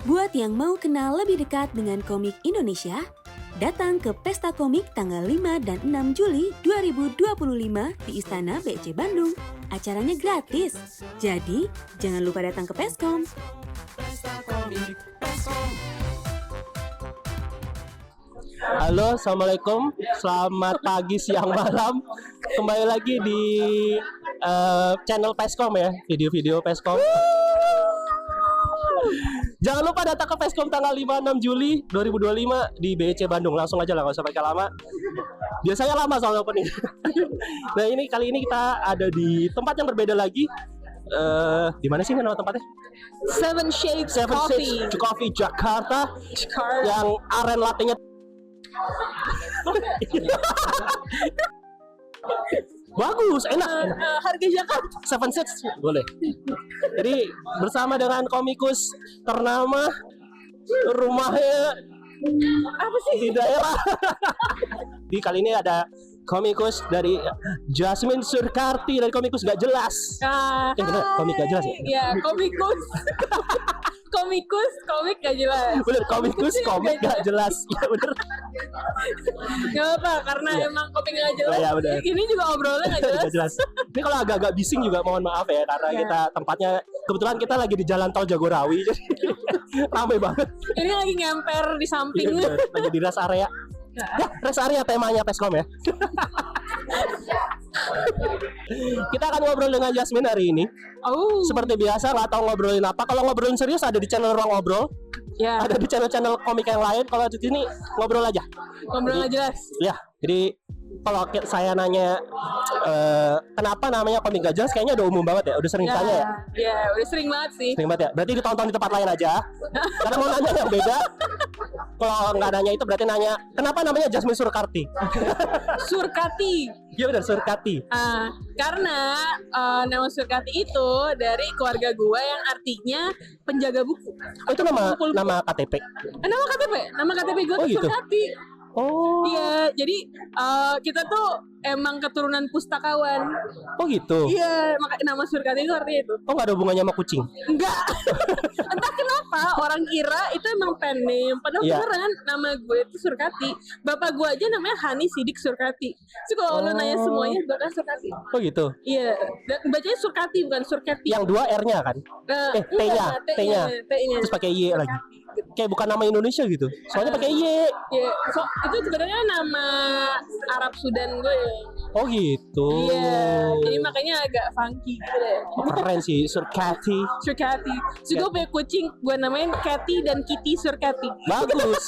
Buat yang mau kenal lebih dekat dengan komik Indonesia, datang ke Pesta Komik tanggal 5 dan 6 Juli 2025 di Istana BC Bandung. Acaranya gratis, jadi jangan lupa datang ke Peskom. Halo, assalamualaikum. Selamat pagi, siang, malam. Kembali lagi di channel Peskom ya, video-video Peskom. Jangan lupa datang ke Peskom tanggal 5-6 Juli 2025 di BC Bandung. Langsung aja lah, nggak usah pakai lama. Biasanya lama soalnya opening. Nah kali ini kita ada di tempat yang berbeda lagi. Di mana sih nama tempatnya? Seven Shades Coffee Jakarta. Yang aren latenya bagus, enak. Harga Jakarta. Seven Shades boleh. Jadi bersama dengan komikus ternama, rumahnya Apa sih? di daerah. Di kali ini ada komikus dari Jasmine Surkarti dari komikus gak jelas. Bener, komik gak jelas ya? Iya, komikus. Komik gak jelas. Bener, komikus komik gak jelas. Ya bener. Gak apa, karena emang komik gak jelas. Ya, bener. Ini juga obrolannya gak jelas. Gak jelas. Ini kalau agak-agak bising juga mohon maaf ya, karena kita tempatnya kebetulan kita lagi di Jalan Tol Jagorawi, jadi ramai banget. Ini lagi ngemper di samping. Iya, lagi di rest area. Ya, rest area temanya Peskom ya. Kita akan ngobrol dengan Jasmine hari ini. Oh. Seperti biasa, nggak tahu ngobrolin apa. Kalau ngobrolin serius ada di channel Ruang Ngobrol. Ya. Ada di channel-channel komik yang lain. Kalau di sini ngobrol aja. Ngobrol gak jelas. Ya, jadi kalau saya nanya kenapa namanya komik gak jelas, kayaknya udah umum banget ya. Udah sering tanya ya. Ya, udah sering banget sih. Sering banget ya. Berarti ditonton di tempat lain aja. Karena mau nanya yang beda. Kalau nggak nanya itu berarti nanya kenapa namanya Jasmine Surkarti. Surkati. Iya benar, Surkati. Karena nama Surkati itu dari keluarga gua yang artinya penjaga buku. Oh, itu nama KTP. Nama KTP gua Oh, tuh gitu. Surkati. Oh. Iya, jadi kita tuh emang keturunan pustakawan. Oh gitu. Iya, makanya nama Surkati itu artinya itu. Oh, nggak ada hubungannya sama kucing. Enggak. Entah kenapa orang kira itu emang pen name. Padahal Iya. beneran nama gue itu Surkati. Bapak gue aja namanya Hani Sidik Surkati. Jadi kalau lu nanya semuanya bakal Surkati. Oh gitu. Iya, dan bacanya Surkati bukan Surkati. Yang dua R-nya kan? T-nya. T-nya. Terus pakai Y lagi. Kayak bukan nama Indonesia gitu. Soalnya pakai Y. Iya, itu sebenarnya nama Arab Sudan gue. Oh gitu. Iya, jadi makanya agak funky gitu deh. Oh, keren sih, Surkati. Surkati. Terus gue punya kucing, gue namain Cathy dan Kitty Surkati. Bagus.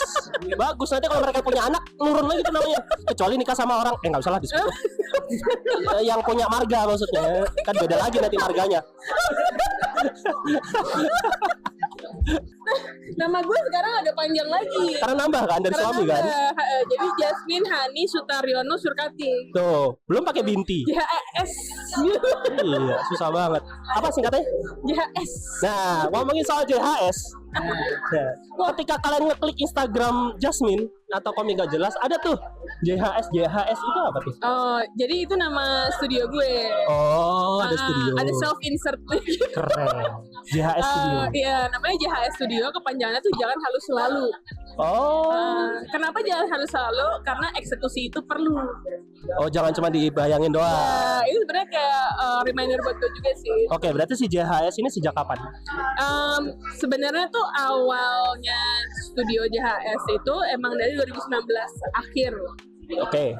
Bagus, nanti kalau mereka punya anak nurun lagi tuh namanya. Kecuali nikah sama orang, nggak usah lah disebut. Yang punya marga maksudnya. Kan beda lagi nanti marganya. Nama gue sekarang agak panjang lagi. Karena nambah kan dari suami kan. Jadi Jasmine Hani Sutaryono Surkati. Tuh, belum pakai binti. JHS. Iya, susah banget. Apa singkatnya? JHS. Nah, ngomongin soal JHS. Nah, ketika kalian ngeklik Instagram Jasmine atau komik gak jelas, ada tuh JHS itu apa tuh? Oh, jadi itu nama studio gue. Oh, ada studio. Ada self insert. Keren. JHS Studio. Iya, namanya JHS Studio, kepanjangannya tuh Jangan Halus Selalu. Oh. Kenapa jangan halus selalu? Karena eksekusi itu perlu. Oh, jangan cuma dibayangin doang. Itu sebenarnya kayak reminder buat gue juga sih. Oke, berarti si JHS ini sejak kapan? Sebenarnya tuh awalnya studio JHS itu emang dari 2019 akhir. Oke.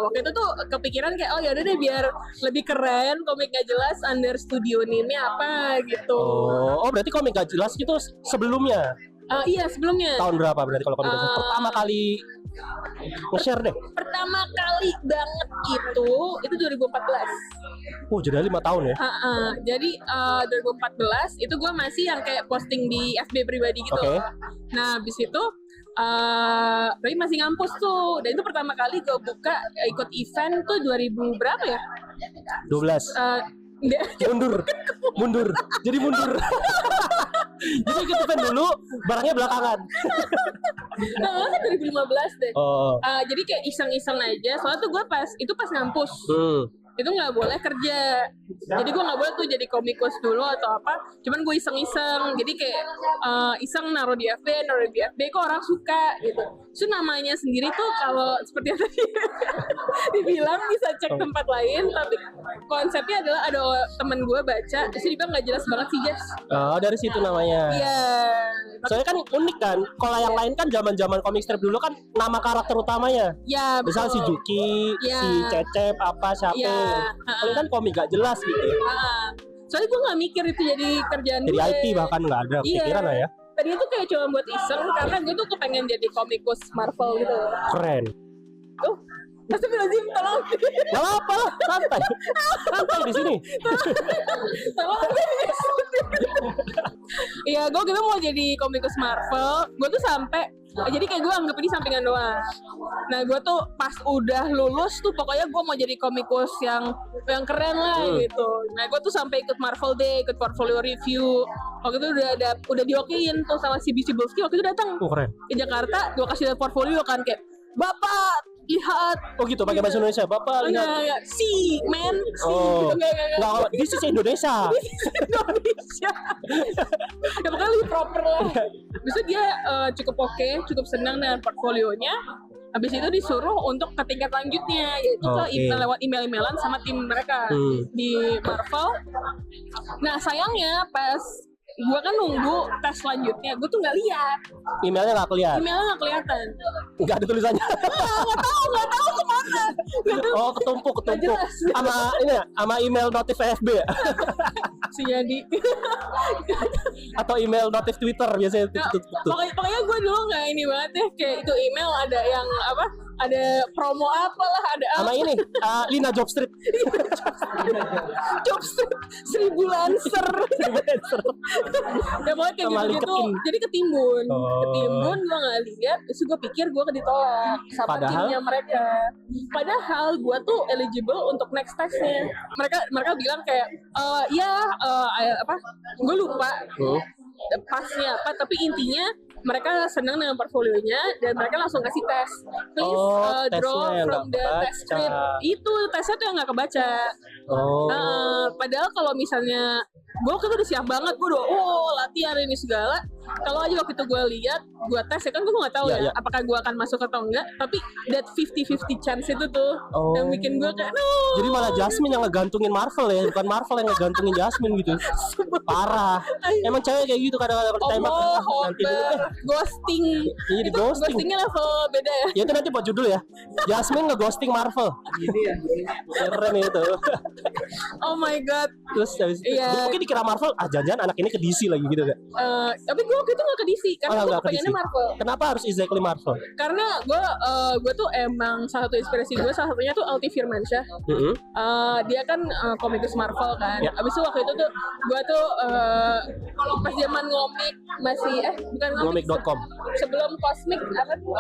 Waktu itu tuh kepikiran kayak ya udah deh biar lebih keren komik gak jelas under studio name-nya apa gitu. Oh, berarti komik gak jelas itu sebelumnya? Iya sebelumnya. Tahun berapa berarti kalau komik gak jelas? Pertama kali nge-share deh. Pertama kali banget itu 2014. Oh, jadi 5 tahun ya? Jadi 2014 itu gue masih yang kayak posting di FB pribadi gitu. Oke. Nah habis itu tapi masih ngampus tuh. Dan itu pertama kali gue buka ikut event tuh 2000 berapa ya? 12. Mundur. Jadi mundur. Jadi ikut event dulu, barangnya belakangan. Nah, kan 2015 deh. Oh. Jadi kayak iseng-iseng aja. Soalnya tuh gue pas ngampus. itu nggak boleh kerja. Jadi gue nggak boleh tuh jadi komikus dulu atau apa. Cuman gue iseng-iseng. Jadi kayak iseng naruh di FB kok orang suka gitu. So namanya sendiri tuh kalau seperti yang tadi dibilang bisa cek tempat lain, tapi konsepnya adalah ada temen gue baca, terus dia bilang nggak jelas banget sih Jess. Oh, dari situ namanya. Iya. Soalnya kan unik kan. Kalau yang lain kan zaman-zaman komik strip dulu kan nama karakter utamanya. Ya, Misal si betul. Juki, Ya. si Cecep, apa siapa. Ya. Kalau kan komik gak jelas gitu. Soalnya gue nggak mikir itu jadi kerjaan Jadi gue. IT bahkan nggak ada Iya. pikiran lah ya. Tadinya tuh kayak cuma buat iseng karena gue tuh kepengen jadi komikus Marvel gitu. Keren. Tuh, Astagfirullahaladzim, tolong. Gak apa, santai. Santai di sini. Tolong. Iya, gue gitu mau jadi komikus Marvel. Gue tuh sampai jadi kayak gue anggap ini sampingan doang. Nah, gue tuh pas udah lulus tuh pokoknya gue mau jadi komikus yang keren lah gitu. Nah, gue tuh sampai ikut Marvel Day, ikut portfolio review. Waktu itu udah diokein tuh sama si Bisibolski, waktu itu datang Keren. ke Jakarta. Gue kasih lihat portfolio kan kayak, "Bapak, lihat." Oh gitu pakai bahasa Indonesia. Bapak lihat. Enggak. Si, man, si. Oh. Gitu, enggak. This is Indonesia. Indonesia. Ya pokoknya lebih proper lah. Bisa dia cukup oke, cukup senang dengan portfolionya. Habis itu disuruh untuk ke tingkat lanjutnya, yaitu ke lewat email-emailan sama tim mereka di Marvel. Nah sayangnya pas gue kan nunggu tes selanjutnya, gue tuh nggak lihat Emailnya nggak kelihatan. emailnya, nggak kelihatan. Nggak ada tulisannya. Nggak tahu kemana. Oh ketumpuk. jelas. Sama ini ya, sama email notif FB ya? Si Yadi. Atau email notif Twitter biasanya. Nah, pokoknya gue dulu nggak ini banget deh, kayak itu email ada yang apa, ada promo apalah, ada Sama ini Lina Jobstreet. Jobstreet 1000 Lancer. Ya pokoknya kayak Sama gitu-gitu. LinkedIn. Jadi ketimbun. Oh. Ketimbun gue gak lihat. Terus gue pikir gue ditolak sama Padahal? timnya mereka. Padahal gue tuh eligible untuk next testnya. Mereka bilang kayak apa? Gue lupa pasnya apa. Tapi intinya mereka senang dengan portfolionya dan mereka langsung kasih tes. Please tesnya draw yang from nggak the kebaca. test script. Itu tesnya tuh yang nggak kebaca. Oh. Padahal kalau misalnya gue waktu itu udah siap banget, gue udah latihan ini segala. Kalau aja waktu itu gue lihat, gue tes ya kan gue nggak tahu ya apakah gue akan masuk atau enggak. Tapi that 50-50 chance itu tuh yang bikin gue kayak Jadi malah Jasmine yang ngegantungin Marvel ya, bukan Marvel yang ngegantungin Jasmine gitu. Parah. Emang cewek kayak gitu kadang-kadang ditembak nanti dulu ghosting. Iya, di Itu ghosting. ghostingnya level beda ya. Ya itu nanti buat judul ya. Jasmine ngeghosting Marvel. Keren itu. Oh my god. Terus habis itu Iya. mungkin dikira Marvel, jangan-jangan anak ini ke DC lagi gitu kan. Tapi gue waktu itu gak ke DC karena gue nggak ke pengennya DC. Marvel. Kenapa harus exactly Marvel? Karena gue tuh emang salah satu inspirasi gue, salah satunya tuh Alti Firmansyah. Dia kan komikus Marvel kan. Ya. Abis itu waktu itu tuh gue tuh kalau pas zaman ngomik masih bukan Ngomik.com. sebelum Cosmic apa tuh?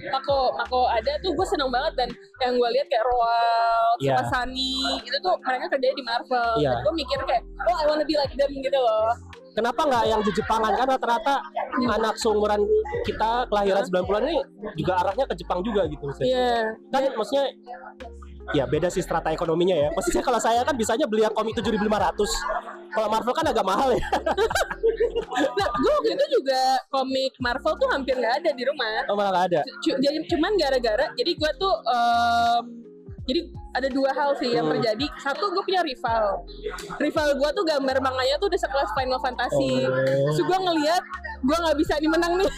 Mako ada tuh, gue seneng banget. Dan yang gue lihat kayak Roald Iya. sama Sunny itu tuh mereka kerjanya di Marvel. Iya. Dan gue mikir kayak I wanna be like them gitu loh. Kenapa nggak yang Jepangan? Kan rata-rata anak seumuran kita kelahiran 90-an ini juga arahnya ke Jepang juga gitu maksudnya. Iya. Kan maksudnya ya beda sih strata ekonominya ya. Maksudnya kalau saya kan bisanya beli yang komik 7.500. Kalau Marvel kan agak mahal ya. Nah, gue waktu itu juga komik Marvel tuh hampir nggak ada di rumah. Oh, malah nggak ada. Jadi cuman gara-gara, jadi gue tuh jadi ada dua hal sih yang terjadi. Satu, gue punya rival gue tuh gambar manganya tuh udah sekelas Final Fantasy. So gue ngelihat gue nggak bisa dimenang nih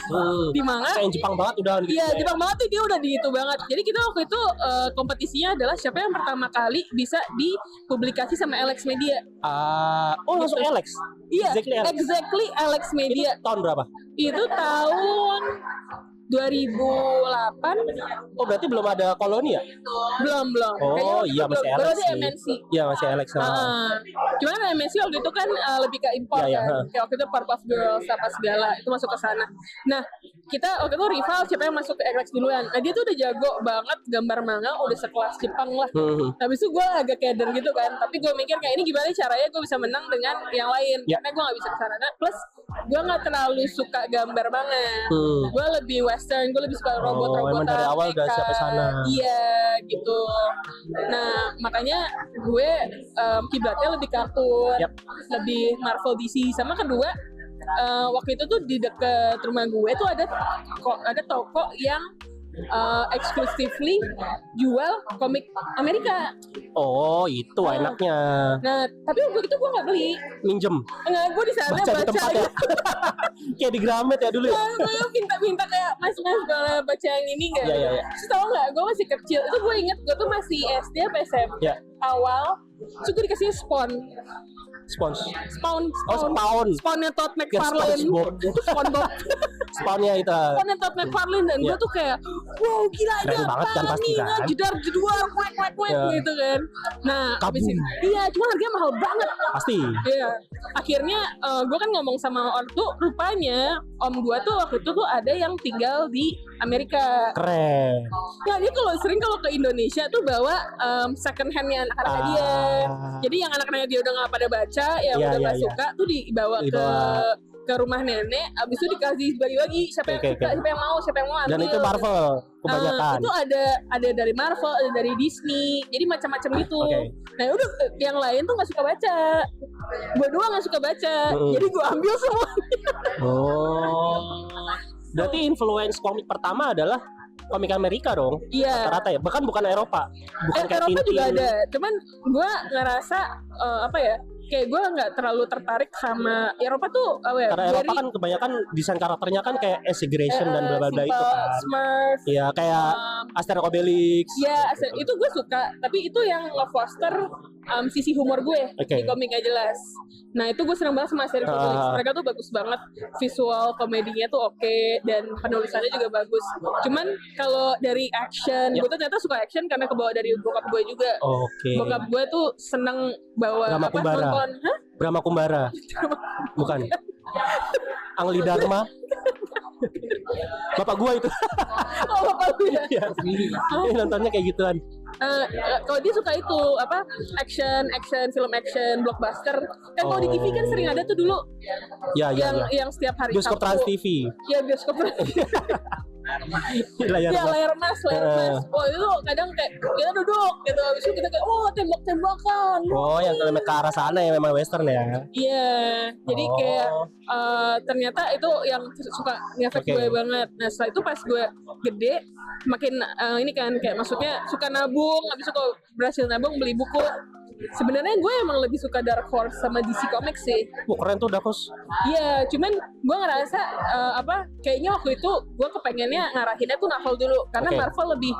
di manga. Kayak yang Jepang banget udah gitu. Iya, Jepang banget tuh, dia udah di itu banget. Jadi kita waktu itu kompetisinya adalah siapa yang pertama kali bisa dipublikasi sama Alex Media. Langsung Alex. Iya, Exactly Alex. Alex Media. Tahun berapa? Itu tahun 2008. Oh, berarti belum ada koloni ya? Belum. Oh, Kayaknya iya belum. masih Baru Alex ada sih. MNC. Iya, masih Alex. Cuman MNC waktu itu kan lebih ke impor Iya, kan. Kayak waktu itu Powerpuff Girls apa segala itu masuk ke sana. Nah, kita waktu itu rival siapa yang masuk ke Alex duluan. Nah, dia tuh udah jago banget gambar manga, udah sekelas Jepang lah. Habis itu gue agak keder gitu kan. Tapi gue mikir kayak ini gimana caranya gue bisa menang dengan yang lain. Ya. Karena gue gak bisa ke sana. Nah, plus gue gak terlalu suka gambar manga. Gue lebih western, gue lebih suka emang robot-robotan. dari awal udah mecha. siap ke sana. Iya gitu. Nah makanya gue kiblatnya lebih kartun, Yap. lebih Marvel DC. Sama kedua waktu itu tuh di deket rumah gue tuh ada toko yang exclusively jual komik Amerika. Oh itu enaknya. Nah tapi waktu itu gue nggak beli. Minjem. Enggak, gue di sana Baca di tempat ya. Kayak di Gramet ya dulu ya. Gue minta kayak mas boleh baca yang ini nggak? Iya. Terus tau nggak? Gue masih kecil. Itu gue inget gue tuh masih SD apa SMP Ya. awal. Terus gue dikasih Spawn. Spons. Spawn. Spawnnya Todd McFarlane. SpongeBob. SpongeBob. Spawnnya itu. Spawnnya Todd McFarlane dan gue Ya. tuh kayak wow gila Keren aja banget kan pasti kan? jedar-jeduar kuek Ya. gitu kan. Nah abis Kabum. itu iya cuma harganya mahal banget. Pasti. Iya, akhirnya gue kan ngomong sama ortu, rupanya om gue tuh waktu itu tuh ada yang tinggal di Amerika. Keren. Nah dia kalau ke Indonesia tuh bawa second handnya anak-anaknya dia. Jadi yang anak-anaknya dia udah nggak pada baca, yang Iya, udah iya, nggak iya. suka tuh dibawa ke rumah nenek. Abis itu dikasih bagi-bagi siapa yang Oke, suka, oke. siapa yang mau ambil. Dan itu Marvel kebanyakan. Itu ada dari Marvel, ada dari Disney, jadi macam-macam gitu. Oke. Nah udah yang lain tuh nggak suka baca, gue doang nggak suka baca, jadi gue ambil semua. Oh. Berarti influence komik pertama adalah komik Amerika dong. Iya. Rata-rata ya. Bahkan bukan Eropa. Bukan kayak Eropa Tintin. juga ada, cuman gue ngerasa apa ya? Kayak gue nggak terlalu tertarik sama Eropa tuh, Karena Eropa kan kebanyakan desain karakternya kan kayak exaggeration dan bla bla bla itu kan. Smurf. Iya kayak Asterix Obelix. Ya, itu gue suka, tapi itu yang nge-foster sisi humor gue Oke. di komik gak jelas. Nah itu gue seneng banget sama Asterix Obelix. Mereka tuh bagus banget, visual komedinya tuh oke, dan penulisannya juga bagus. Cuman kalau dari action, gue tuh ternyata suka action karena kebawa dari bokap gue juga. Oke. Bokap gue tuh seneng bawa Drama Kumbara. nonton. Hah? Brahma Kumbara. Bukan. Angli Dharma. Bapak gua itu. Oh bapak gue ya. Iya. Ini nontonnya kayak gituan. Kalau dia suka itu apa action film action blockbuster kan kalau di TV kan sering ada tuh dulu Ya. yang setiap hari Bioskop Trans TV. ya bioskop Layar ya mas. layar mas oh itu kadang kayak kita duduk gitu habis itu kita kayak oh tembak-tembakan Oh, yang kalau ke arah sana ya memang western ya. iya jadi Oh. kayak ternyata itu yang suka ngefek Oke. gue banget. Nah setelah itu pas gue gede makin ini kan kayak maksudnya suka nabung, habis itu kalau berhasil nabung beli buku. Sebenarnya gue emang lebih suka Dark Horse sama DC Comics sih. Wah, keren tuh Dakos. Iya, cuman gue ngerasa kayaknya waktu itu gue kepengennya ngarahinnya tuh novel dulu karena Oke. Marvel lebih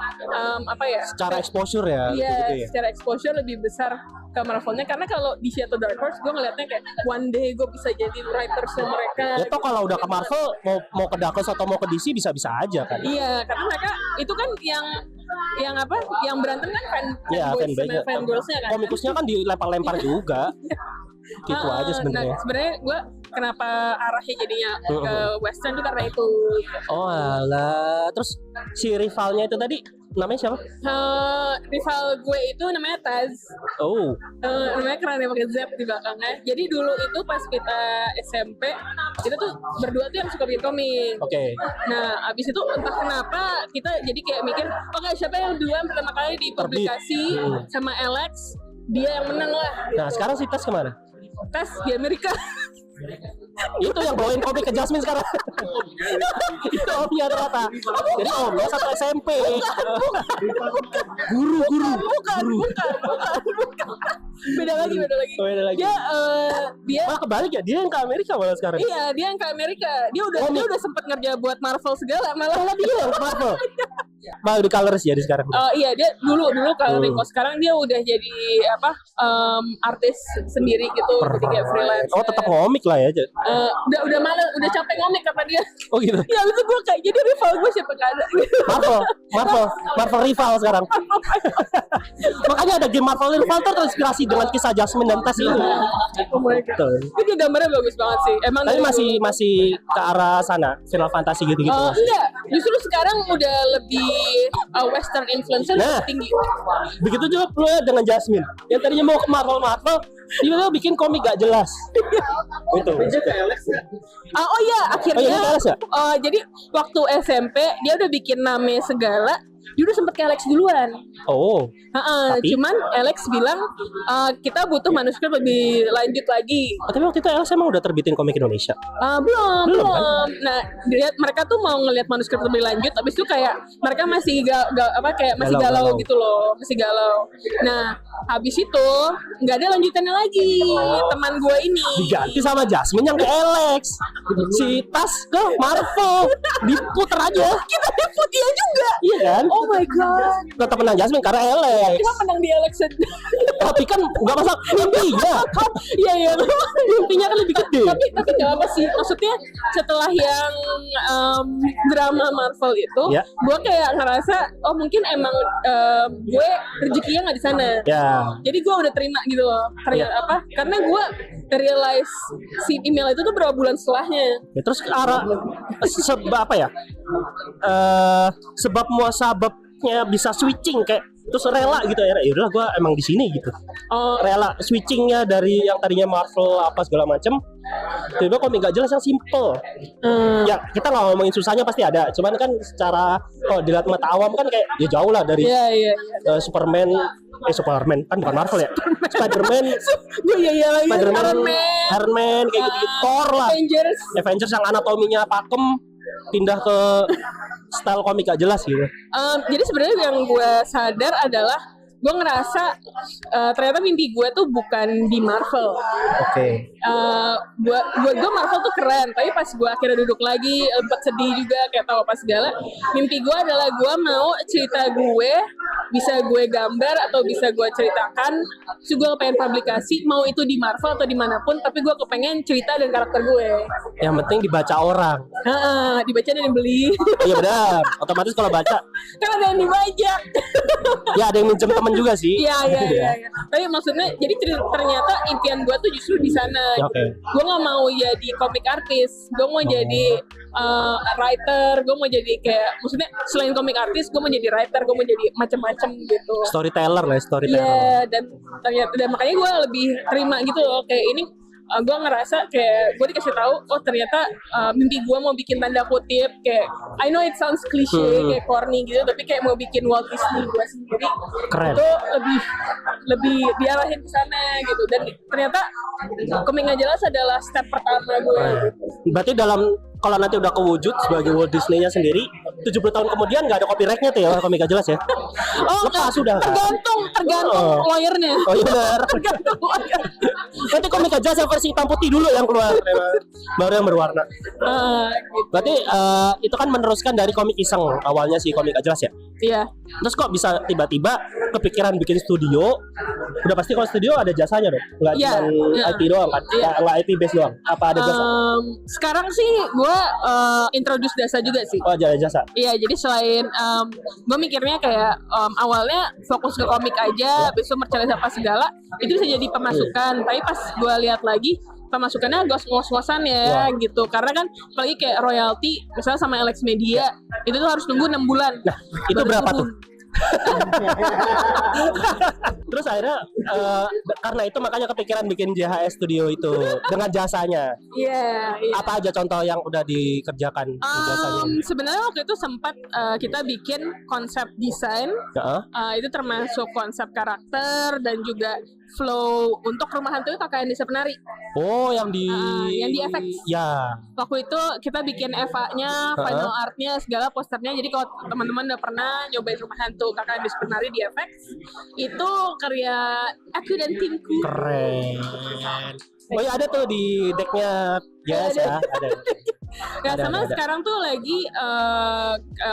Secara exposure ya. Iya, gitu ya. secara exposure lebih besar ke Marvelnya karena kalau DC atau Dark Horse gue ngeliatnya kayak one day gue bisa jadi writersnya mereka. Ya toh kalau udah ke Marvel mau ke Dakos atau mau ke DC bisa-bisa aja kan. Iya, karena mereka itu kan yang berantem kan Iya, fanboys sama fangirlsnya kan. Komikusnya kan dilempar-lempar juga. Gitu aja sebenarnya. Nah, sebenarnya gue kenapa arahnya jadinya ke western itu karena itu. Oh alah. Terus si rivalnya itu tadi namanya siapa? Rival gue itu namanya Taz. Oh. Namanya keren ya pakai Z di belakangnya. Jadi dulu itu pas kita SMP kita tuh berdua tuh yang suka bikin komik. Oke. Nah abis itu entah kenapa kita jadi kayak mikir oke, siapa yang duluan pertama kali dipublikasi sama Alex, dia yang menang lah. Nah sekarang si Tas kemana? Tes di Amerika. Itu yang bawain komik ke Jasmine sekarang. Itu omnya ternyata. Jadi omnya satu SMP. Guru. Bukan. Beda lagi. Oh, beda lagi. Dia Malah kebalik ya, dia yang ke Amerika malah sekarang. iya, dia yang ke Amerika. Dia udah sempat kerja buat Marvel segala malah. Dia yang ke Marvel. Malah di Colors ya di sekarang. Iya, dia dulu kalau Rico sekarang dia udah jadi artis sendiri gitu, jadi kayak freelance. Oh tetap ngomik lah ya. Udah malas, udah capek ngomik kata dia. Oh gitu. Ya itu gue kayak jadi rival gue siapa gak ada. Marvel rival sekarang. Makanya ada game Marvel rival terinspirasi dengan kisah Jasmine dan Tess ini. Oh my god. Tuh. Tapi dia gambarnya bagus banget sih. Emang Tapi dari masih ke arah sana, Final Fantasy gitu-gitu. enggak, justru sekarang udah lebih western influence Nah. lebih tinggi. Begitu juga pula dengan Jasmine. Yang tadinya mau ke Marvel, tiba-tiba bikin komik gak jelas. Itu. Oh iya, akhirnya. Oh iya, dia Alex ya? Jadi waktu SMP dia udah bikin nama segala. Dia udah sempet ke Alex duluan. Oh. Tapi? Cuman Alex bilang kita butuh manuskrip lebih lanjut lagi. Tapi waktu itu Alex emang udah terbitin komik Indonesia. Belum. kan? Nah, mereka tuh mau ngelihat manuskrip lebih lanjut, habis itu kayak mereka masih masih galau gitu loh, masih galau. Nah, habis itu nggak ada lanjutannya lagi. Teman gue ini Diganti sama Jasmine yang ke Alex. Si Tas ke Marvel. Diputer aja. kita dapat dia juga. Iya kan? Oh my god. Tetap menang Jasmine karena Alex. Kita menang di Alex. Tapi kan nggak masalah mimpinya. Iya. Mimpinya kan lebih gede. Tapi nggak apa sih. Maksudnya setelah yang drama Marvel itu, Ya. gue kayak ngerasa mungkin emang gue rezekinya nggak di sana. Ya. Jadi gue udah terima gitu loh. Karena gue realize si email itu tuh berapa bulan setelahnya. Ya, terus ke arah sebab apa ya? Sebab muasababnya bisa switching kayak terus rela gitu ya. Ya udah gue emang di sini gitu. Rela switchingnya dari yang tadinya Marvel apa segala macem. Tiba-tiba komik gak jelas yang simple. Ya kita nggak ngomongin susahnya pasti ada. Cuman kan secara dilihat mata awam kan kayak ya jauh lah dari Iya. Superman kan bukan Marvel ya. Spiderman, Gue iya lagi. Iron Man kayak gitu, Thor lah. Avengers yang anatominya pakem pindah ke style komik gak jelas gitu. Jadi sebenarnya yang gue sadar adalah gue ngerasa ternyata mimpi gue tuh bukan di Marvel. Oke. Buat gue Marvel tuh keren, tapi pas gue akhirnya duduk lagi sempat sedih juga kayak tahu apa segala. Mimpi gue adalah gue mau cerita gue bisa gue gambar atau bisa gue ceritakan. Terus gue pengen publikasi, mau itu di Marvel atau dimanapun, tapi gue kepengen cerita dan karakter gue. Yang penting dibaca orang. Dibaca dan dibeli. Iya benar. Otomatis kalau baca, Kan ada yang dibajak. ya ada yang minjem temen juga sih. Iya. Tapi maksudnya, jadi ternyata impian gue tuh justru di sana. Ya, oke. Gue nggak mau jadi komik artis, gue mau jadi writer, gue mau jadi kayak, maksudnya selain komik artis, gue mau jadi writer, gue mau jadi macam-macam gitu. Storyteller lah, storyteller. Iya, dan makanya gue lebih terima gitu loh, kayak ini. Gue ngerasa kayak gue dikasih tahu, ternyata mimpi gue mau bikin tanda kutip kayak I know it sounds cliche kayak corny gitu, tapi kayak mau bikin Walt Disney gue sendiri. Keren. Itu lebih diarahin ke sana gitu, dan ternyata komik nggak jelas adalah step pertama gue. Berarti kalau nanti udah kewujud sebagai Walt Disney-nya sendiri, 70 tahun kemudian nggak ada copyright-nya tuh ya, komik gak jelas ya? Lepas sudah. Tergantung lawyernya. Oh iya benar. Tergantung lawyer. Nanti komik gak jelas yang versi hitam putih dulu yang keluar, baru yang berwarna. Gitu. Berarti itu kan meneruskan dari komik iseng awalnya sih, komik gak jelas ya? Iya. Terus kok bisa tiba-tiba kepikiran bikin studio? Udah pasti kalau studio ada jasanya dong, nggak Iya, cuma iya. IT doang kan? Iya. Nggak IP base doang? Apa ada jasa? Sekarang sih gue introduce jasa juga sih. Oh ada jasa. Iya, jadi selain gue mikirnya kayak awalnya fokus ke komik aja, besok merchandise apa segala, itu bisa jadi pemasukan. Tapi pas gue lihat lagi, pemasukannya agak ngos-ngosan ya gitu. Karena kan apalagi kayak royalti, misalnya sama Alex Media, itu tuh harus nunggu 6 bulan. Nah itu Baru berapa turun. tuh? Terus akhirnya karena itu makanya kepikiran bikin JHS Studio itu dengan jasanya. Iya. Apa aja contoh yang udah dikerjakan jasanya? Sebenarnya waktu itu sempat kita bikin konsep desain. Itu termasuk konsep karakter dan juga flow untuk Rumah Hantu KKN Desa Penari. Oh yang di FX. Ya. Waktu itu kita bikin EVA-nya, final art-nya, segala posternya. Jadi kalau teman-teman udah pernah nyobain Rumah Hantu KKN Desa Penari di FX, itu karya aku dan timku. Keren. Oh ya ada tuh di decknya Yes ya ada. Sama sekarang tuh lagi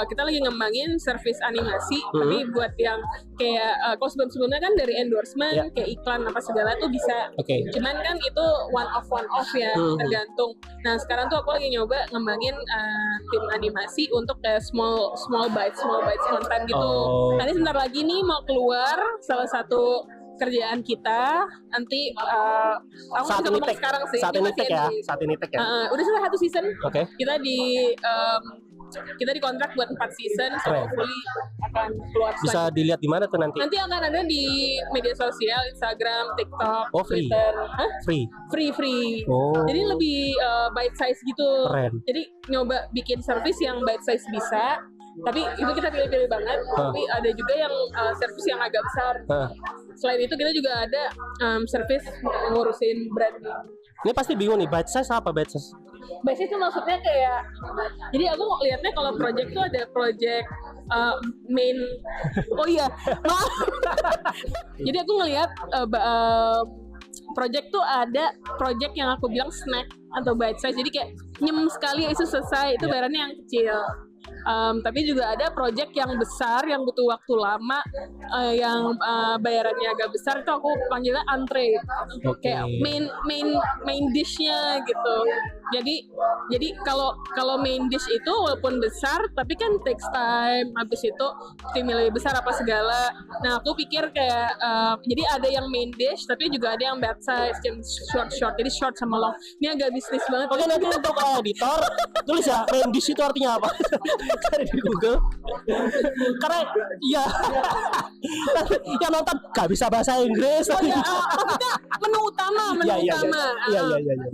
kita lagi ngembangin service animasi, tapi buat yang kayak kalau sebelumnya kan dari endorsement kayak iklan apa segala tuh bisa. Cuman kan itu one off ya, tergantung. Nah sekarang tuh aku lagi nyoba ngembangin tim animasi untuk kayak small bites content gitu. Nanti sebentar lagi nih mau keluar salah satu kerjaan kita nanti aku Saat bisa ini ngomong tag. sekarang sih. Saat ini masih tag ya. NDA. Saat ini tag ya. Udah selesai 1 season. Oke. Kita dikontrak buat 4 season, so Keren. hopefully akan keluar Bisa dilihat di mana tuh nanti? Nanti akan ada di media sosial, Instagram, TikTok, Oh, free. Twitter. Hah? Free. Free. Oh. Jadi lebih bite size gitu. Keren. Jadi nyoba bikin service yang bite size bisa, tapi itu kita pilih-pilih banget. Tapi ada juga yang service yang agak besar. Selain itu kita juga ada service ngurusin branding. Ini pasti bingung nih, bite size apa bite size? Bite size itu maksudnya kayak, jadi aku lihatnya kalau project tuh ada project main. Oh iya, maaf. Jadi aku ngelihat project tuh ada project yang aku bilang snack atau bite size. Jadi kayak nyem sekali itu selesai, itu bayarannya yang kecil. Tapi juga ada project yang besar yang butuh waktu lama, yang bayarannya agak besar, itu aku panggilnya entree. Kayak main dishnya gitu. Jadi kalau main dish itu walaupun besar tapi kan takes time, habis itu tim lebih besar apa segala. Nah aku pikir kayak jadi ada yang main dish tapi juga ada yang bite size, yang short, jadi short sama long. Ini agak bisnis banget. Oke, nanti untuk editor tulis ya main dish itu artinya apa? Cari di Google. Karena iya. Yang nonton gak bisa bahasa Inggris. Oh ya, maksudnya menu utama. Iya.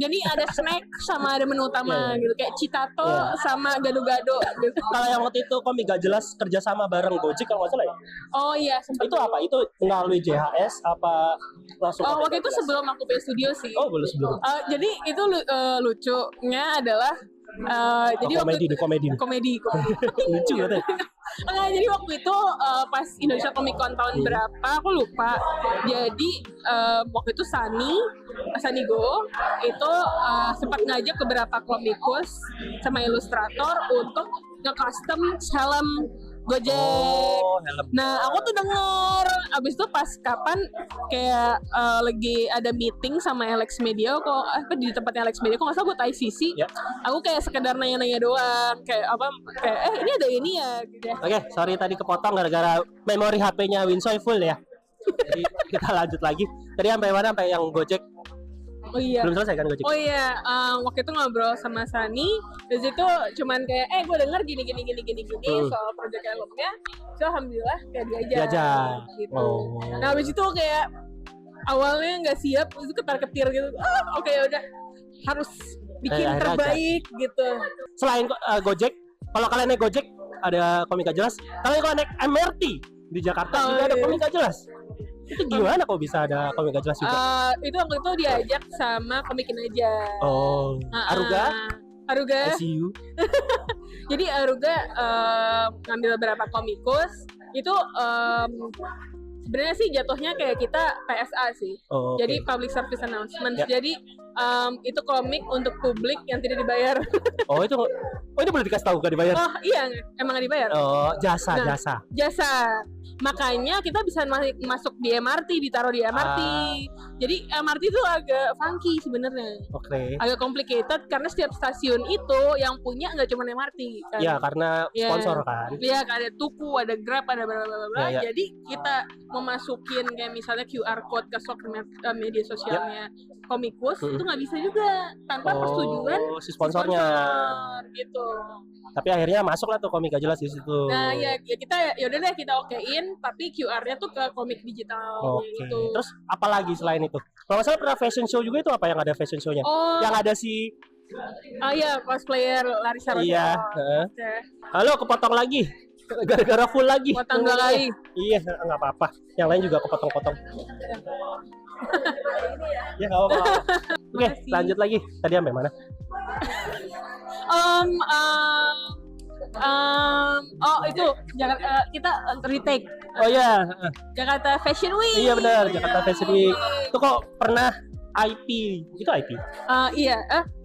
Jadi ada snack sama ada menu utama gitu, kayak citato sama gado-gado gitu. Kalau yang waktu itu komik gak jelas kerjasama bareng Gojek kalau nggak salah ya? Oh iya, sempat. Itu apa? Itu melalui JHS apa langsung? Waktu itu sebelum aku punya studio sih. Oh, belum sebelum. Jadi itu lucunya adalah jadi komedi. Lucu ya. Jadi waktu itu pas Indonesia Comic Con tahun berapa aku lupa. Jadi waktu itu Sanigo itu sempat ngajak beberapa komikus sama ilustrator untuk nge-custom helm Gojek. Oh, helm. Nah, aku tuh denger. Abis itu pas kapan kayak lagi ada meeting sama Alex Media, di tempatnya Alex Media, kok nggak salah buat ICC. Ya. Aku kayak sekedar nanya-nanya doang, kayak ini ada ini ya. Gitu. Oke, sorry tadi kepotong gara-gara memori HP-nya Winsoy full ya. Jadi kita lanjut lagi. Tadi sampai mana? Sampai yang Gojek. Oh iya. Belum selesai kan Gojek? Oh iya, waktu itu ngobrol sama Sani, dari situ cuman kayak, gue denger gini soal project helmnya, so alhamdulillah kayak diajak. Gitu. Oh. Nah habis itu kayak awalnya nggak siap, itu ketar-ketir gitu. Oke, udah harus bikin terbaik gitu. Selain Gojek, kalau kalian naik Gojek ada komik gak jelas. Kalau naik MRT di Jakarta juga ada komik gak jelas. Itu gimana kok bisa ada komik gak jelas juga? Itu waktu itu diajak sama Komikin Aja. Oh, Aruga. SCU. Jadi Aruga ngambil beberapa komikus. Itu sebenarnya sih jatuhnya kayak kita PSA sih. Oh, okay. Jadi public service announcement. Jadi itu komik untuk publik yang tidak dibayar. itu boleh dikasih tahu gak dibayar? Oh iya, emang gak dibayar. Oh, jasa. Makanya kita bisa masuk di MRT, ditaruh di MRT. Jadi MRT itu agak funky sebenarnya. Oke. Agak complicated karena setiap stasiun itu yang punya nggak cuma MRT kan. Ya, karena sponsor kan. Iya, ada Tuku, ada Grab, ada bla bla bla. Ya. Jadi kita memasukin kayak misalnya QR code ke media sosialnya komikus itu nggak bisa juga tanpa persetujuan si sponsornya. Gitu. Tapi akhirnya masuk lah tuh komik gak jelas di situ. Nah, ya kita yaudah deh kita okein, tapi QR-nya tuh ke komik digital gitu. Terus apalagi selain itu? Kalau masalah pernah fashion show juga itu apa yang ada fashion show-nya? Yang ada si iya, cosplayer Larissa Roja. Iya, halo, kepotong lagi. Gara-gara full lagi. Potong 2 kali. Iya, nggak apa-apa. Yang lain juga kepotong-potong. Ya nggak apa-apa. Oke, lanjut lagi. Tadi sampai mana? Itu Jakarta, kita retake. Oh ya, Jakarta Fashion Week. Iya benar, Jakarta Fashion Week. Itu kok pernah IP? Itu IP? Iya.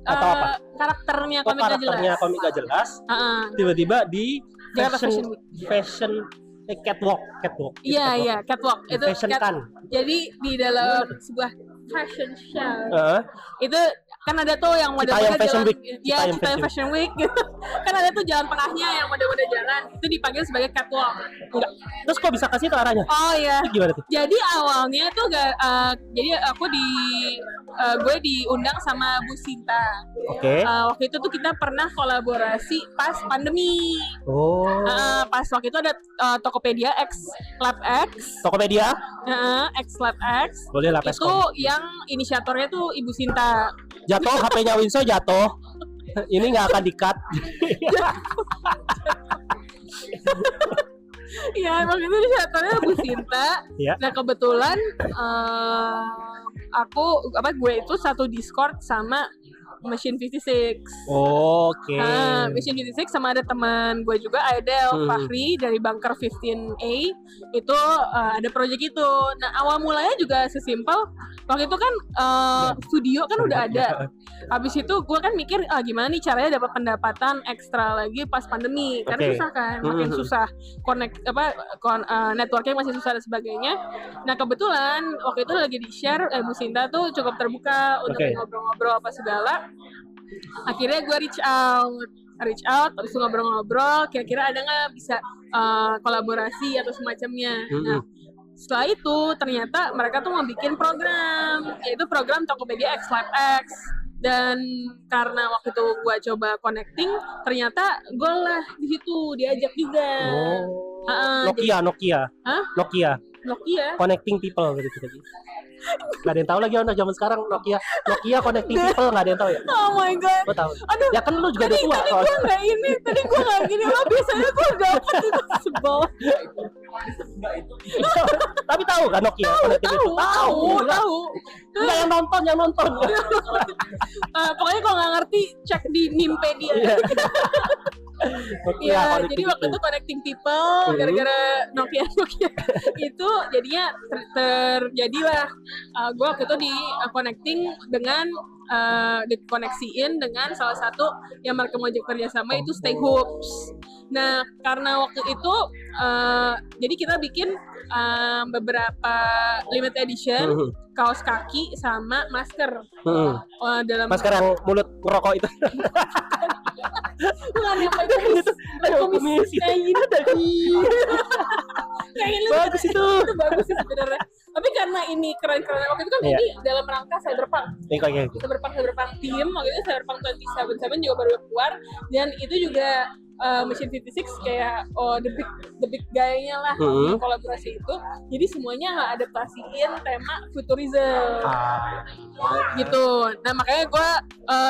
Atau apa? Karakternya komik gak jelas. Karakternya komik gak jelas. Tiba-tiba di Jakarta Fashion Week. Fashion catwalk. Iya, catwalk. Itu fashion kan. Jadi di dalam sebuah fashion show itu kan ada tuh yang Citayam model-model Fashion jalan, Week. ya Citayam Citayam Fashion Week gitu. Kan ada tuh jalan tengahnya yang model-model jalan itu dipanggil sebagai catwalk. Enggak. Terus kok bisa kasih itu arahnya? Oh iya. Itu gimana tuh? Jadi awalnya tuh jadi aku gue diundang sama Bu Sinta. Oke. Waktu itu tuh kita pernah kolaborasi pas pandemi. Oh. Pas waktu itu ada Tokopedia X Lab X. Tokopedia? X Lab X. Boleh lah Itu Peskom. yang inisiatornya tuh Ibu Sinta. Jatuh HP-nya Winso jatuh. Ini nggak akan di-cut. Iya, emang itu inisiatornya Bu Sinta. Iya. Nah kebetulan gue itu satu Discord sama Machine 56. Oke. Machine 56 sama ada teman gue juga Aidel Fahri dari Bunker 15A itu ada project itu. Nah awal mulanya juga sesimpel waktu itu kan studio kan udah ada. Habis itu gue kan mikir gimana nih caranya dapat pendapatan ekstra lagi pas pandemi karena Oke. susah kan, makin susah networknya masih susah dan sebagainya. Nah kebetulan waktu itu lagi di share Bu Sinta tuh cukup terbuka untuk Oke. ngobrol-ngobrol apa segala. Akhirnya gue reach out, habis itu ngobrol-ngobrol, kira-kira ada nggak bisa kolaborasi atau semacamnya. Nah, setelah itu ternyata mereka tuh mau bikin program, yaitu program Tokopedia X Lab X. Dan karena waktu itu gue coba connecting, ternyata gue lah di situ diajak juga. Nokia. Hah? Nokia. Connecting people gitu tadi. Gak ada yang tahu lagi anak zaman sekarang Nokia connecting people nggak ada yang tahu ya. Oh my god. Gue tahu. Aduh. Ya kan lu juga udah tua Tadi soalnya. gue nggak gini loh. Biasanya gue dapet itu sebel. Tapi tahu kan Nokia connecting people? Tahu. Enggak yang nonton. Pokoknya kalau nggak ngerti cek di Nimpedia. Iya. Iya, connecting jadi waktu people. itu connecting people gara-gara Nokia itu jadinya terjadilah gue waktu itu di connecting dengan dikoneksiin dengan salah satu yang mereka mau kerjasama itu Stay Hoops. Nah karena waktu itu jadi kita bikin beberapa limited edition kaos kaki sama masker. Dalam Masker yang mulut ngerokok itu. bukan yang pakai kumis kayak gini. Bagus itu. Itu bagus sih sebenarnya. Tapi karena ini keren-keren waktu itu kan ini dalam rangka Cyberpunk. Cyberpunk team waktu itu Cyberpunk 2077 juga baru keluar dan itu juga Machine 56 kayak the big guy-nya lah di kolaborasi itu. Jadi semuanya adaptasiin tema futurism. Gitu. Nah makanya gue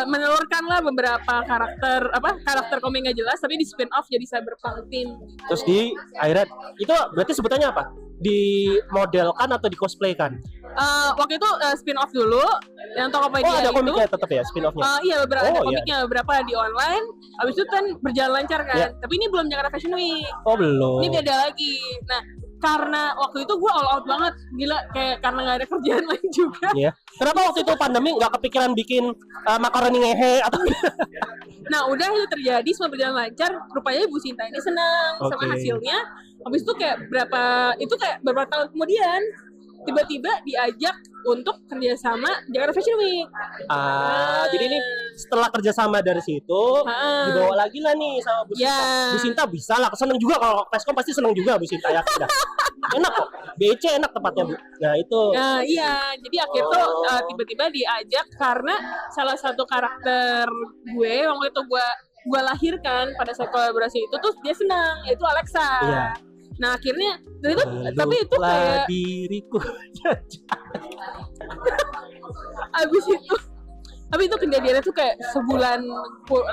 menelurkan lah beberapa karakter komik nggak jelas tapi di spin off jadi Cyberpunk team. Terus di akhirnya itu berarti sebutannya apa? Dimodelkan atau di cosplay kan? Waktu itu spin off dulu yang Tokopedia Oh ada itu. komiknya tetap ya spin offnya? Iya beberapa ada komiknya beberapa di online. Habis itu kan berjalan lancar kan. Tapi ini belum Jakarta Fashion Week. Oh belum. Ini beda lagi. Nah karena waktu itu gue all out banget, gila kayak karena nggak ada kerjaan lain juga. Iya. Kenapa waktu itu pandemi nggak kepikiran bikin makaroni ngehe atau? Nah udah itu terjadi semua berjalan lancar. Rupanya Bu Sinta ini senang sama hasilnya. Habis itu kayak beberapa tahun kemudian tiba-tiba diajak untuk kerjasama Jakarta Fashion Week. Jadi ini setelah kerjasama dari situ dibawa lagi lah nih sama Bu Sinta. Bu Sinta bisa lah, seneng juga kalau Peskom pasti seneng juga Bu Sinta ya. Enak kok, BC enak tempatnya Bu. Nah itu. Nah iya, jadi akhirnya tuh tiba-tiba diajak karena salah satu karakter gue waktu itu gue lahirkan pada saat kolaborasi itu tuh dia senang, yaitu Alexa. Iya. Nah akhirnya tapi itu kayak diriku. Abis itu kejadiannya tuh kayak sebulan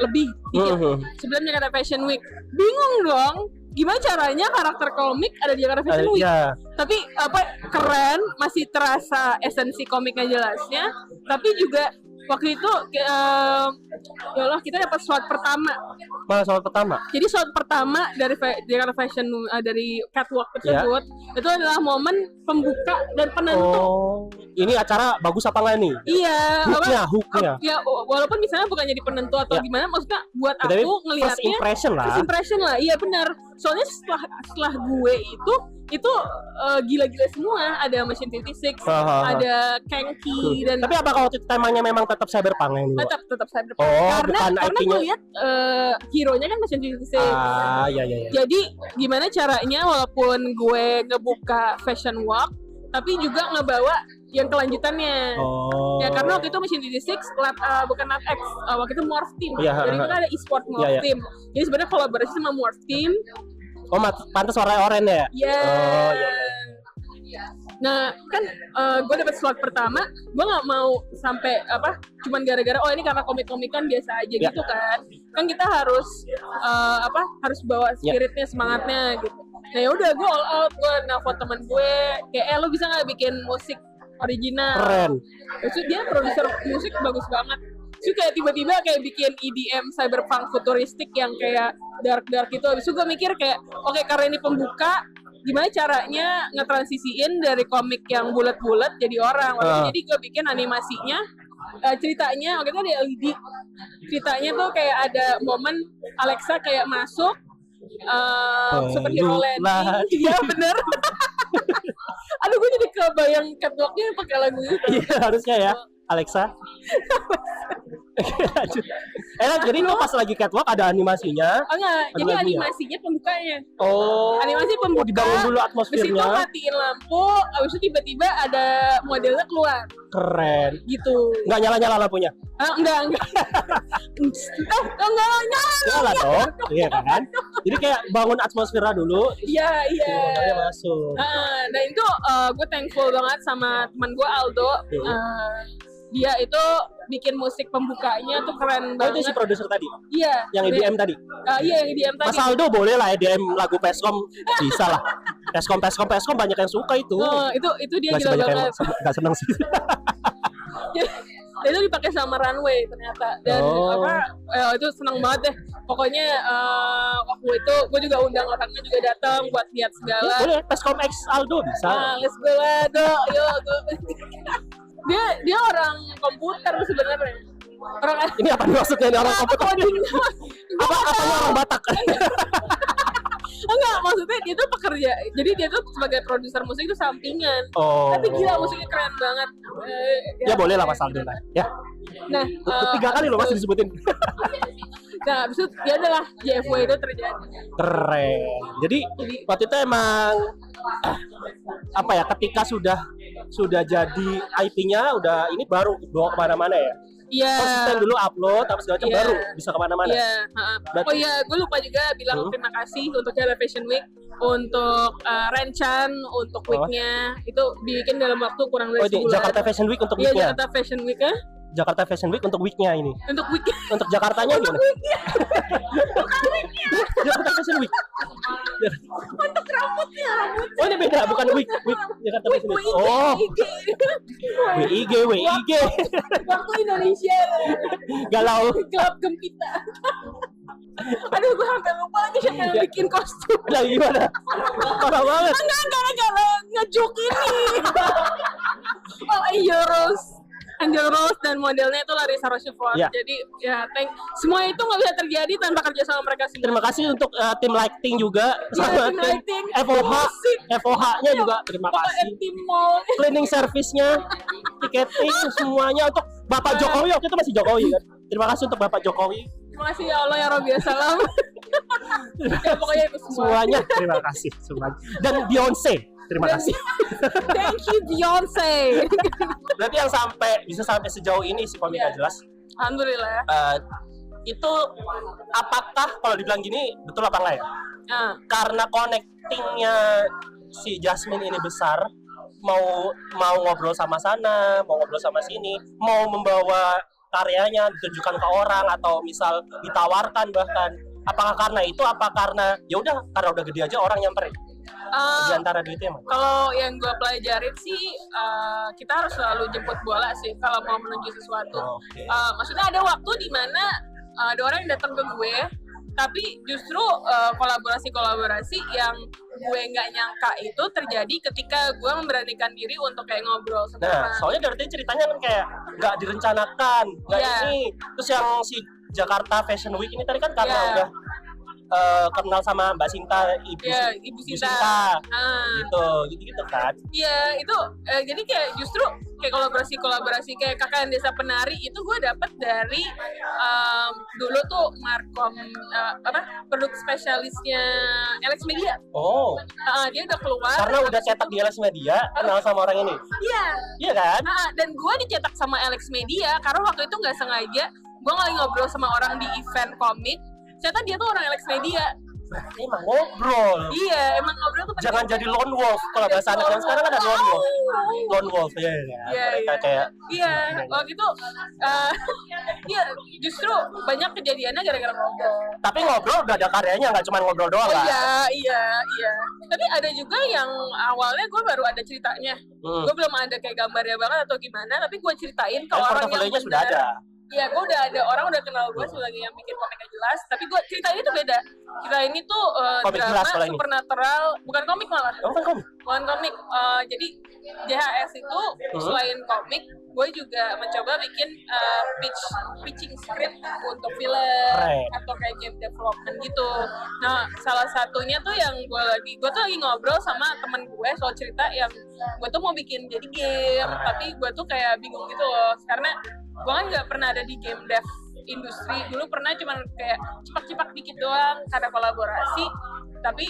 lebih dikit sebelum Jakarta Fashion Week. Bingung dong gimana caranya karakter komik ada di Jakarta Fashion Week. Tapi keren, masih terasa esensi komiknya jelasnya, tapi juga waktu itu ya Allah kita dapat slot pertama. Malah slot pertama. Jadi slot pertama dari Jakarta Fashion dari catwalk tersebut itu adalah momen pembuka dan penentu. Ini acara bagus apa enggak nih? Iya. Hooknya. Ya walaupun misalnya bukan jadi penentu atau gimana, maksudnya buat tapi aku ngelihatnya first impression lah. Iya benar. Soalnya setelah gue itu gila-gila semua. Ada Machine 56, ada Kenki dan Tapi apakah waktu itu temanya memang tetap cyberpunk yang dulu? tetap cyberpunk. Oh, karena bukan gue lihat hero-nya kan Machine 56. Iya. Jadi gimana caranya walaupun gue ngebuka fashion walk tapi juga ngebawa yang kelanjutannya. Oh. Ya karena waktu itu Machine 56 bukan Lab X, waktu itu Morph Team. Iya, Jadi itu kan ada e-sport Morph Iya. Team. Jadi sebenarnya kolaborasi sama Morph Team. Oh, pantas warna oranye ya? Ya. Oh, iya. Nah kan gue dapet slot pertama, gue nggak mau sampai cuman gara-gara ini karena komik-komikan biasa aja Ya. gitu kan kita harus harus bawa spiritnya, semangatnya gitu. Nah yaudah gue all out, gue nelfon temen gue kayak lo bisa nggak bikin musik original? Keren. Terus dia produser musik bagus banget. Terus kayak tiba-tiba kayak bikin EDM cyberpunk futuristik yang kayak dark gitu. Habis itu gue mikir kayak oke, karena ini pembuka, gimana caranya ngetransisiin dari komik yang bulat-bulat jadi orang. Jadi gue bikin animasinya, ceritanya waktu itu ada LED. Ceritanya tuh kayak ada momen Alexa kayak masuk superhero landing. Iya bener. Aduh gue jadi kebayang catwalknya pakai lagu itu. Iya, harusnya ya. Alexa. Lanjut. Jadi lo pas lagi catwalk ada animasinya. Oh enggak, jadi lagunya. animasinya pembukanya. Oh. Animasi pembuka. Dibangun dulu Habis itu atmosfernya. matiin lampu, habis itu tiba-tiba ada modelnya keluar. Keren. Gitu. Nggak nyala-nyala lampunya? Enggak. Enggak nyala. Nyala dong. Iya kan? Jadi kayak bangun atmosfernya dulu. Iya. Modalnya masuk. Nah itu gue thankful banget sama teman gue Aldo. Dia itu bikin musik pembukanya tuh keren Oh, itu banget. si produser tadi? Iya. Yang EDM tadi? Iya, yang EDM tadi. Mas Aldo boleh lah EDM lagu Peskom, bisa lah. Peskom banyak yang suka itu. Itu dia Nggak gila sebanyak yang banget. nggak seneng sih. Itu dipakai sama Runway ternyata. Dan itu seneng banget deh. Pokoknya waktu itu gue juga undang orangnya juga datang buat lihat segala. Boleh, Peskom X Aldo bisa. Let's go lah, yuk. Dia orang komputer sebenarnya. Ini apa maksudnya ini orang komputer? Apanya orang Batak? Enggak, maksudnya dia tuh pekerja. Jadi dia tuh sebagai produser musik itu sampingan. Oh. Tapi gila musiknya keren banget. Ya boleh lah Mas Aldo lah. Ya. Nah, 3 kali loh Mas disebutin. Nah, abis itu ya adalah JFW itu terjadi. Keren. Jadi waktu itu emang ketika sudah jadi IP-nya udah ini baru bawa kemana-mana ya. Iya. Konsisten dulu upload tapi segala macam baru bisa kemana-mana. Iya. Oh iya, gue lupa juga bilang terima kasih untuk Jakarta Fashion Week, untuk Renchan, untuk week-nya itu dibikin dalam waktu kurang dari sebulan. Jakarta Fashion Week untuk Iya, week-nya. Jakarta Fashion Week ya. Jakarta Fashion Week untuk week-nya ini. Untuk week. Untuk Jakartanya Untuk gimana? week-nya. Jakarta Fashion Week. Untuk rambutnya. Oh ini beda, bukan week Jakarta Fashion Week. Oh, WIG. Waktu Indonesia. Galau. Klub Gempita. Aduh, gue hampir lupa lagi siapa yang bikin kostum. Nah gimana? Parah banget. Enggak ngejuk ini. Angel Rose dan modelnya itu Larissa Rochefort. Ya. Jadi ya semua itu nggak bisa terjadi tanpa kerja sama mereka semua. Terima kasih untuk tim lighting juga sama tim tim lighting, FOH-nya juga terima kasih. Tim mall. Cleaning service-nya, tiketing semuanya untuk Bapak Jokowi. Waktu itu masih Jokowi kan. Terima kasih untuk Bapak Jokowi. Terima kasih ya Allah ya Rabbi Salam. Ya pokoknya itu Semuanya terima kasih semuanya. Dan Beyonce. Terima kasih. Thank you Beyonce. Berarti yang bisa sampai sejauh ini si komik Iya. jelas. Alhamdulillah. Itu apakah kalau dibilang gini betul apa enggak ya? Nah, Karena connectingnya si Jasmine ini besar, mau ngobrol sama sana, mau ngobrol sama sini, mau membawa karyanya ditunjukkan ke orang atau misal ditawarkan bahkan. Apakah karena itu? Apa karena ya udah karena udah gede aja orang nyamperin? Di antara itu emang. kalau yang gue pelajarin sih kita harus selalu jemput bola sih kalau mau menuju sesuatu. Maksudnya ada waktu di mana ada orang yang datang ke gue, tapi justru kolaborasi yang gue nggak nyangka itu terjadi ketika gue memberanikan diri untuk kayak ngobrol sama Nah, orang. soalnya dari ceritanya kan kayak nggak direncanakan, nggak Iya. ini. Terus yang si Jakarta Fashion Week ini tadi kan karena Iya. udah kenal sama Mbak Sinta, Ya, Ibu Sinta. gitu kan. Iya, itu jadi kayak justru kayak kolaborasi kayak KKN Desa Penari itu gue dapet dari dulu tuh Markom produk spesialisnya Alex Media. Oh, Dia udah keluar. karena udah cetak di Alex Media, kenal sama orang ini. Iya. Iya kan? Dan gue dicetak sama Alex Media karena waktu itu nggak sengaja gue lagi ngobrol sama orang di event komik. Ternyata dia tuh orang Alex Media. Emang ngobrol. Iya, emang ngobrol tuh Jangan jadi lone wolf kalau bahasa anak yang sekarang ada lone wolf. Lone wolf ya. Mereka kayak waktu itu iya justru banyak kejadiannya gara-gara ngobrol. tapi ngobrol udah ada karyanya, nggak cuma ngobrol doang kan? Iya. Tapi ada juga yang awalnya gue baru ada ceritanya. Gue belum ada kayak gambarnya banget atau gimana, tapi gue ceritain ke orang yang portofolionya sudah ada. Iya, gue udah ada orang udah kenal gue sebagai yang bikin komik yang jelas, tapi gue cerita ini tuh beda. Cerita ini tuh Komik drama jelas kalau ini. supernatural, bukan komik malah. Bukan komik. Jadi JHS itu selain komik, gue juga mencoba bikin pitching script untuk film atau kayak game development gitu. Nah, salah satunya tuh yang gue tuh lagi ngobrol sama temen gue soal cerita yang gue tuh mau bikin jadi game, tapi gue tuh kayak bingung gitu loh, karena gue kan nggak pernah ada di game dev industri. Dulu pernah cuman kayak cipak-cipak dikit doang karena kolaborasi, tapi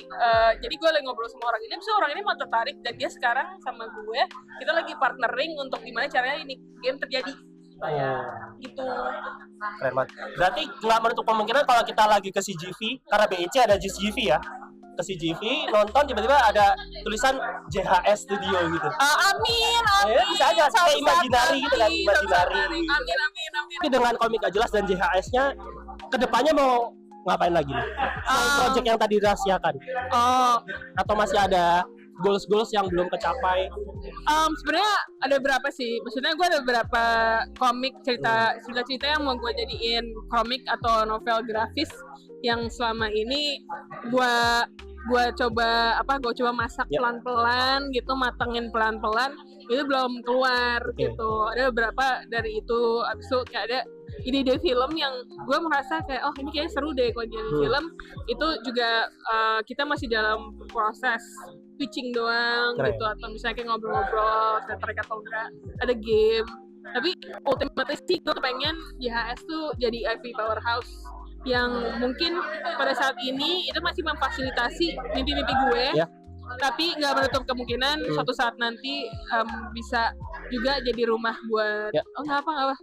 jadi gue lagi ngobrol sama orang ini, terus orang ini mau tertarik dan dia sekarang sama gue, kita lagi partnering untuk gimana caranya ini game terjadi gitu. Keren banget. Berarti nggak menutup kemungkinan kalau kita lagi ke CGV, karena BEC ada CGV ya, ke CGV nonton tiba-tiba ada tulisan JHS Studio gitu. Amin. Bisa aja kayak imajinari gitu kan, imajinari. Amin. Tapi dengan komik gak jelas dan JHS-nya kedepannya mau ngapain lagi nih? Selain project yang tadi dirahasiakan. Atau masih ada goals yang belum kecapai? Sebenarnya ada berapa sih? Maksudnya gue ada beberapa komik cerita yang mau gue jadiin komik atau novel grafis yang selama ini gue coba masak pelan-pelan gitu, matengin pelan-pelan, itu belum keluar gitu. Ada beberapa dari itu. Abis itu kayak ada ide film yang gue merasa kayak ini kayaknya seru deh kalau jadi film. Itu juga kita masih dalam proses pitching doang gitu, atau misalnya kayak ngobrol-ngobrol tertarik atau enggak ada game. Tapi ultimately sih gue pengen JHS tuh jadi IP powerhouse yang mungkin pada saat ini itu masih memfasilitasi mimpi-mimpi gue, tapi nggak menutup kemungkinan suatu saat nanti bisa juga jadi rumah buat nggak apa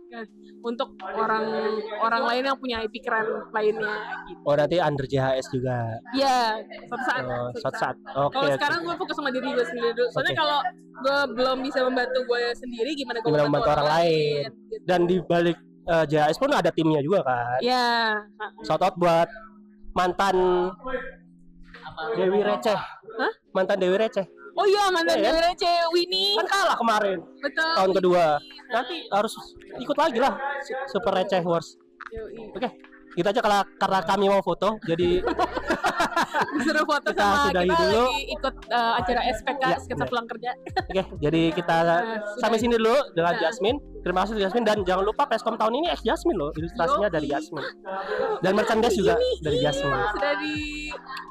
untuk orang lain yang punya IP keren lainnya gitu. Nanti under JHS juga. Iya, suatu saat. Kalau sekarang gue fokus sama diri gue sendiri dulu. Soalnya kalau gue belum bisa membantu gue sendiri, gimana gue membantu orang lain gitu. Dan di balik JHS pun ada timnya juga kan. Iya. Shout out buat mantan Dewi Receh. Mantan Dewi Receh. Oh iya, mantan Dewi Receh, Winnie. Kan kalah kemarin. Betul. Tahun kedua. Nanti harus ikut lagi lah Super Receh Wars. Oke. Gitu aja karena kami mau foto, jadi disuruh foto sama kita dulu. Lagi ikut acara SPK sketsa pulang kerja. Oke, jadi kita sampai sini dulu dengan Jasmine. Terima kasih Jasmine, dan jangan lupa Peskom tahun ini Jasmine loh, ilustrasinya dari Jasmine. Dan merchandise juga dari Jasmine. Sudah di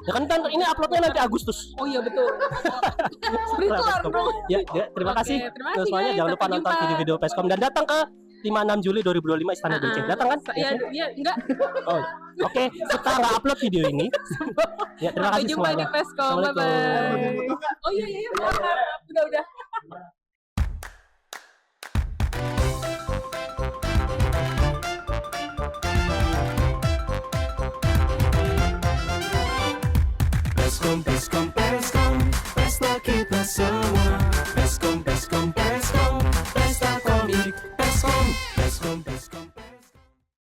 ya kan ini uploadnya nanti Agustus. Oh iya betul. Sprinkler bro. Ya, terima kasih semuanya. Jangan lupa nonton video-video Peskom dan datang ke 5-6 Juli 2025 Istana BC. Datang kan? Iya, enggak. Oke, kita nggak upload video ini. Ya, terima kasih semuanya. Sampai jumpa di Peskom. Bye-bye. Oh iya, udah. Peskom, pesta kita semua.